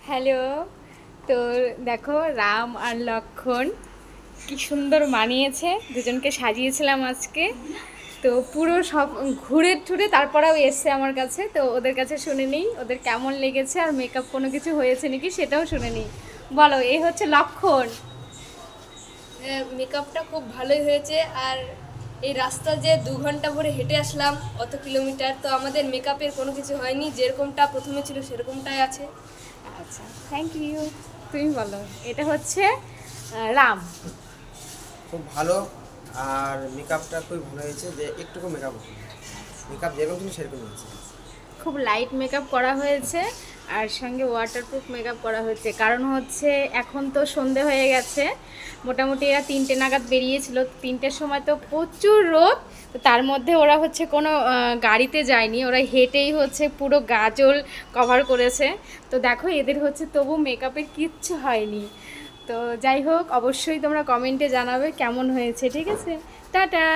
Hello. তো দেখো, রাম আর লক্ষ্মণ কি সুন্দর মানিয়েছে, দুজনকে সাজিয়েছিলাম আজকে। তো পুরো সব ঘুরে টুরে তারপরেও এসছে আমার কাছে, তো ওদের কাছে শুনে নিই ওদের কেমন লেগেছে আর মেকআপ কোনো কিছু হয়েছে নাকি সেটাও শুনে নিই। বলো, এই হচ্ছে লক্ষ্মণ। হ্যাঁ, মেকআপটা খুব ভালোই হয়েছে। আর এই রাস্তা যে 2 ঘন্টা ভরে হেঁটে আসলাম, অত কিলোমিটার, তো আমাদের মেকআপের কোনো কিছু হয়নি, যেরকমটা প্রথমে ছিল সেরকমটাই আছে। আচ্ছা, থ্যাংক ইউ। তুমি বলো, এটা হচ্ছে রাম। খুব ভালো। আর মেকআপটা খুবই ভালো হয়েছে, যে একটুকু মেকআপ মেকআপ যেরকম ছিল সেরকম হয়েছে। খুব লাইট মেকআপ করা হয়েছে, আর সঙ্গে ওয়াটারপ্রুফ মেকআপ করা হয়েছে। কারণ হচ্ছে এখন তো সন্ধে হয়ে গেছে, মোটামুটি এরা 3টে নাগাদ বেরিয়েছিল। 3টের সময় তো প্রচুর রোদ, তো তার মধ্যে ওরা হচ্ছে কোনো গাড়িতে যায়নি, ওরা হেঁটেই হচ্ছে পুরো গাজল কভার করেছে। তো দেখো, এদের হচ্ছে তবু মেকআপের কিচ্ছু হয়নি। তো যাই হোক, অবশ্যই তোমরা কমেন্টে জানাবে কেমন হয়েছে, ঠিক আছে? টাটা।